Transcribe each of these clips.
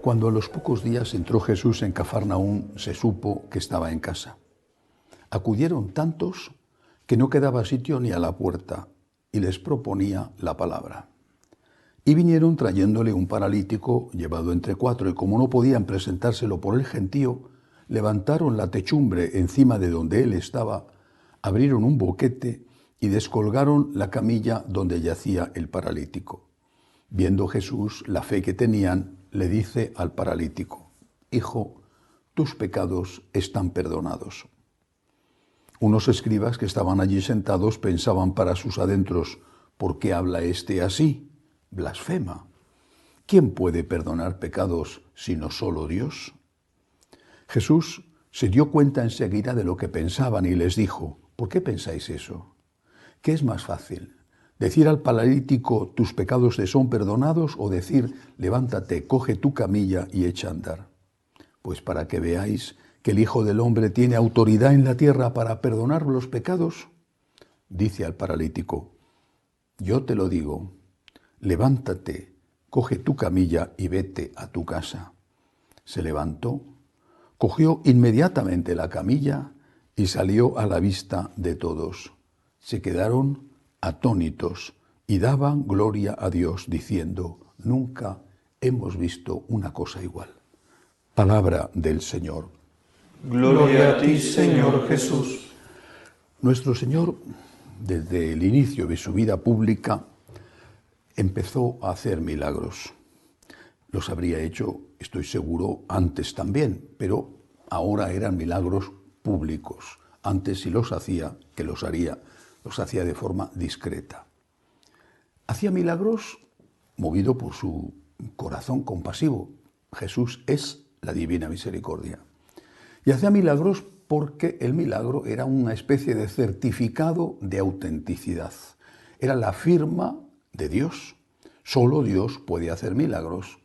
Cuando a los pocos días entró Jesús en Cafarnaúm, se supo que estaba en casa. Acudieron tantos que no quedaba sitio ni a la puerta, y les proponía la palabra. Y vinieron trayéndole un paralítico llevado entre cuatro, y como no podían presentárselo por el gentío, levantaron la techumbre encima de donde él estaba, abrieron un boquete y descolgaron la camilla donde yacía el paralítico. Viendo Jesús la fe que tenían, le dice al paralítico: «Hijo, tus pecados están perdonados». Unos escribas que estaban allí sentados pensaban para sus adentros: «¿Por qué habla éste así? Blasfema. ¿Quién puede perdonar pecados sino solo Dios?». Jesús se dio cuenta enseguida de lo que pensaban y les dijo: «¿Por qué pensáis eso? ¿Qué es más fácil? ¿Decir al paralítico: tus pecados te son perdonados, o decir: levántate, coge tu camilla y echa a andar? Pues para que veáis que el Hijo del Hombre tiene autoridad en la tierra para perdonar los pecados». Dice al paralítico: «Yo te lo digo, levántate, coge tu camilla y vete a tu casa». Se levantó, cogió inmediatamente la camilla y salió a la vista de todos. Se quedaron atónitos y daban gloria a Dios, diciendo: «Nunca hemos visto una cosa igual». Palabra del Señor. Gloria a ti, Señor Jesús. Nuestro Señor, desde el inicio de su vida pública, empezó a hacer milagros. Los habría hecho, estoy seguro, antes también, pero ahora eran milagros públicos. Antes, si los hacía, que los hacía de forma discreta. Hacía milagros movido por su corazón compasivo. Jesús es la divina misericordia. Y hacía milagros porque el milagro era una especie de certificado de autenticidad. Era la firma de Dios. Solo Dios puede hacer milagros.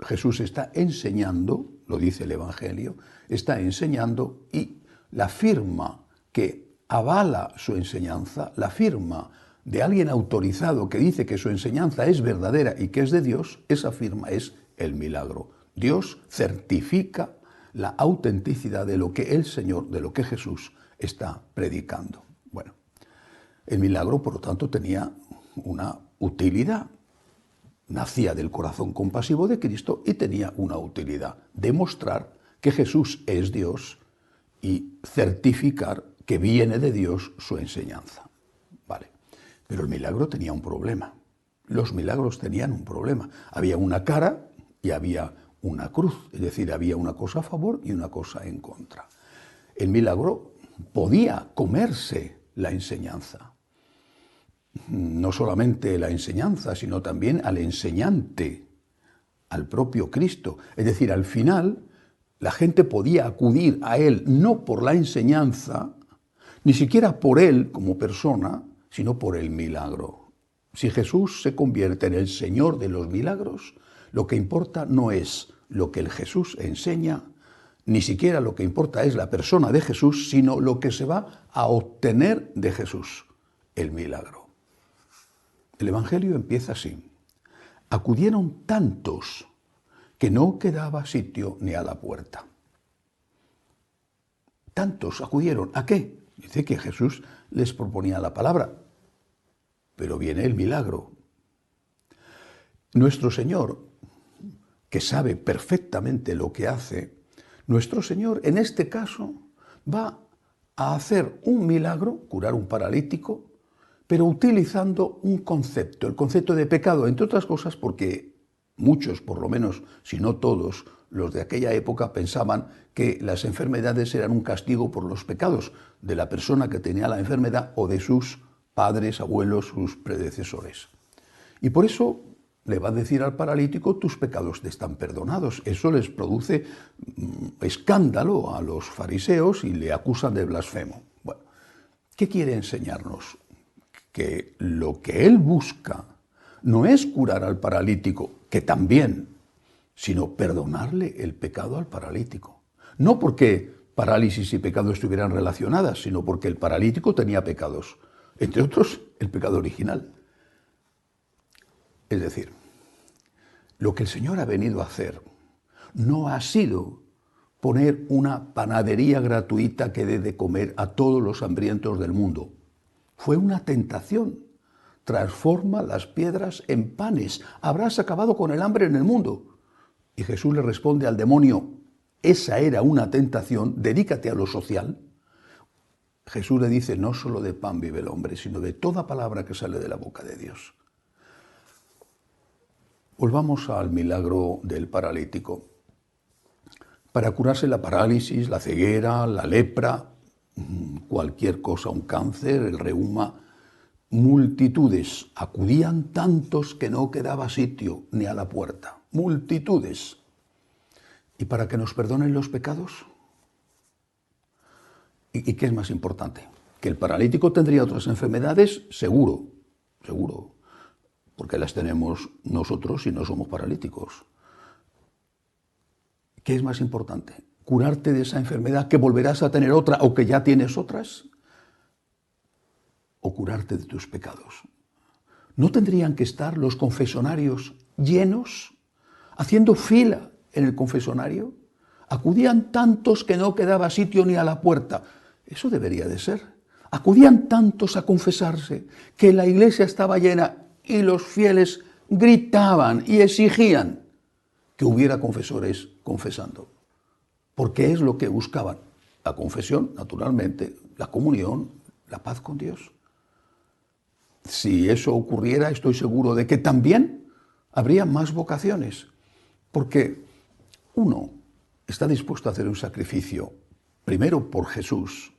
Jesús está enseñando, lo dice el Evangelio, está enseñando, y la firma que avala su enseñanza, la firma de alguien autorizado que dice que su enseñanza es verdadera y que es de Dios, esa firma es el milagro. Dios certifica la autenticidad de lo que el Señor, de lo que Jesús está predicando. Bueno, el milagro, por lo tanto, tenía una utilidad. Nacía del corazón compasivo de Cristo y tenía una utilidad: demostrar que Jesús es Dios y certificar que viene de Dios su enseñanza. Vale. Pero el milagro tenía un problema. Los milagros tenían un problema. Había una cara y había una cruz, es decir, había una cosa a favor y una cosa en contra. El milagro podía comerse la enseñanza. No solamente la enseñanza, sino también al enseñante, al propio Cristo. Es decir, al final, la gente podía acudir a él no por la enseñanza, ni siquiera por él como persona, sino por el milagro. Si Jesús se convierte en el Señor de los milagros, lo que importa no es lo que el Jesús enseña, ni siquiera lo que importa es la persona de Jesús, sino lo que se va a obtener de Jesús, el milagro. El Evangelio empieza así: acudieron tantos que no quedaba sitio ni a la puerta. Tantos acudieron. ¿A qué? Dice que Jesús les proponía la palabra, pero viene el milagro. Nuestro Señor, que sabe perfectamente lo que hace, nuestro Señor en este caso va a hacer un milagro, curar un paralítico, pero utilizando un concepto, el concepto de pecado, entre otras cosas porque muchos, por lo menos, si no todos, los de aquella época pensaban que las enfermedades eran un castigo por los pecados de la persona que tenía la enfermedad o de sus padres, abuelos, sus predecesores. Y por eso le va a decir al paralítico: tus pecados te están perdonados. Eso les produce escándalo a los fariseos y le acusan de blasfemo. Bueno, ¿qué quiere enseñarnos? Que lo que él busca no es curar al paralítico, que también, sino perdonarle el pecado al paralítico. No porque parálisis y pecado estuvieran relacionadas, sino porque el paralítico tenía pecados, entre otros el pecado original. Es decir, lo que el Señor ha venido a hacer no ha sido poner una panadería gratuita que dé de comer a todos los hambrientos del mundo. Fue una tentación. Transforma las piedras en panes. Habrás acabado con el hambre en el mundo. Y Jesús le responde al demonio, esa era una tentación, dedícate a lo social. Jesús le dice, no solo de pan vive el hombre, sino de toda palabra que sale de la boca de Dios. Volvamos al milagro del paralítico. Para curarse la parálisis, la ceguera, la lepra, cualquier cosa, un cáncer, el reuma, multitudes, acudían tantos que no quedaba sitio ni a la puerta. Multitudes. ¿Y para que nos perdonen los pecados? ¿Y qué es más importante? ¿Que el paralítico tendría otras enfermedades? Seguro, seguro, porque las tenemos nosotros y no somos paralíticos. ¿Qué es más importante? ¿Curarte de esa enfermedad, que volverás a tener otra o que ya tienes otras? ¿O curarte de tus pecados? ¿No tendrían que estar los confesonarios llenos, haciendo fila en el confesonario? Acudían tantos que no quedaba sitio ni a la puerta. Eso debería de ser. Acudían tantos a confesarse que la iglesia estaba llena y los fieles gritaban y exigían que hubiera confesores confesando. Porque es lo que buscaban. La confesión, naturalmente, la comunión, la paz con Dios. Si eso ocurriera, estoy seguro de que también habría más vocaciones. Porque uno está dispuesto a hacer un sacrificio, primero por Jesús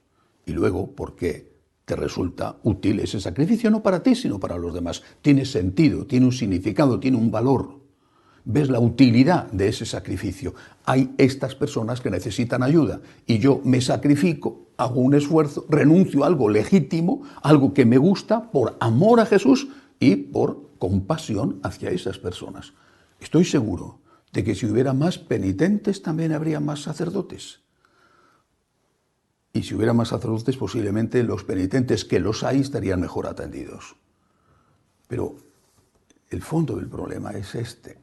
y luego porque te resulta útil ese sacrificio, no para ti, sino para los demás. Tiene sentido, tiene un significado, tiene un valor. Ves la utilidad de ese sacrificio. Hay estas personas que necesitan ayuda y yo me sacrifico, hago un esfuerzo, renuncio a algo legítimo, algo que me gusta, por amor a Jesús y por compasión hacia esas personas. Estoy seguro de que si hubiera más penitentes también habría más sacerdotes. Y si hubiera más sacerdotes, posiblemente los penitentes que los hay estarían mejor atendidos. Pero el fondo del problema es este.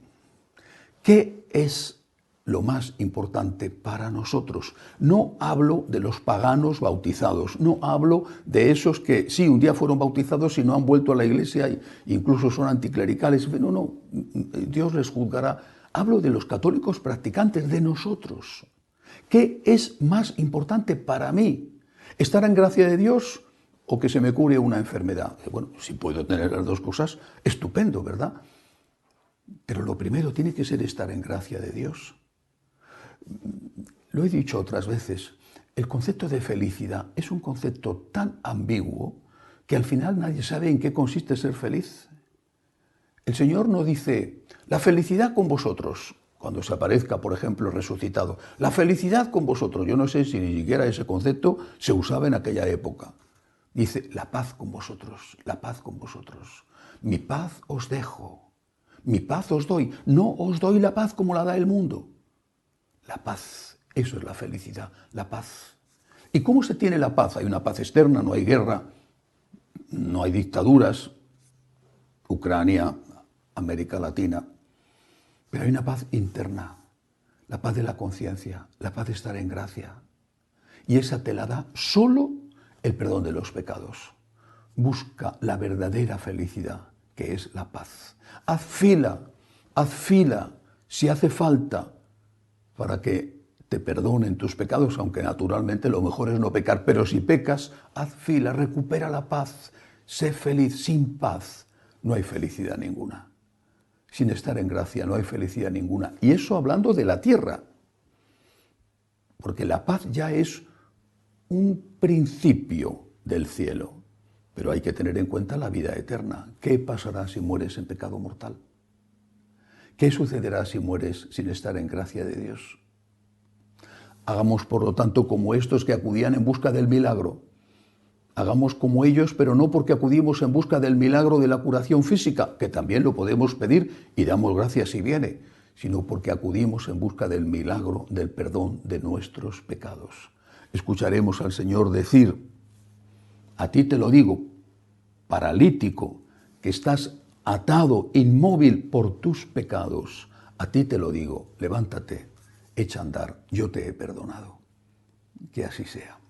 ¿Qué es lo más importante para nosotros? No hablo de los paganos bautizados, no hablo de esos que sí, un día fueron bautizados y no han vuelto a la iglesia e incluso son anticlericales. No, Dios les juzgará. Hablo de los católicos practicantes, de nosotros. ¿Qué es más importante para mí? ¿Estar en gracia de Dios o que se me cure una enfermedad? Bueno, si puedo tener las dos cosas, estupendo, ¿verdad? Pero lo primero tiene que ser estar en gracia de Dios. Lo he dicho otras veces, el concepto de felicidad es un concepto tan ambiguo que al final nadie sabe en qué consiste ser feliz. El Señor no dice, la felicidad con vosotros, cuando se aparezca, por ejemplo, resucitado. La felicidad con vosotros. Yo no sé si ni siquiera ese concepto se usaba en aquella época. Dice, la paz con vosotros, la paz con vosotros. Mi paz os dejo. Mi paz os doy, no os doy la paz como la da el mundo. La paz, eso es la felicidad, la paz. ¿Y cómo se tiene la paz? Hay una paz externa, no hay guerra, no hay dictaduras, Ucrania, América Latina, pero hay una paz interna, la paz de la conciencia, la paz de estar en gracia. Y esa te la da solo el perdón de los pecados. Busca la verdadera felicidad, que es la paz. Haz fila, si hace falta, para que te perdonen tus pecados, aunque naturalmente lo mejor es no pecar, pero si pecas, haz fila, recupera la paz, sé feliz. Sin paz no hay felicidad ninguna. Sin estar en gracia no hay felicidad ninguna. Y eso hablando de la tierra, porque la paz ya es un principio del cielo. Pero hay que tener en cuenta la vida eterna. ¿Qué pasará si mueres en pecado mortal? ¿Qué sucederá si mueres sin estar en gracia de Dios? Hagamos, por lo tanto, como estos que acudían en busca del milagro. Hagamos como ellos, pero no porque acudimos en busca del milagro de la curación física, que también lo podemos pedir y damos gracias si viene, sino porque acudimos en busca del milagro del perdón de nuestros pecados. Escucharemos al Señor decir, a ti te lo digo, paralítico, que estás atado, inmóvil por tus pecados, a ti te lo digo, levántate, echa a andar, yo te he perdonado. Que así sea.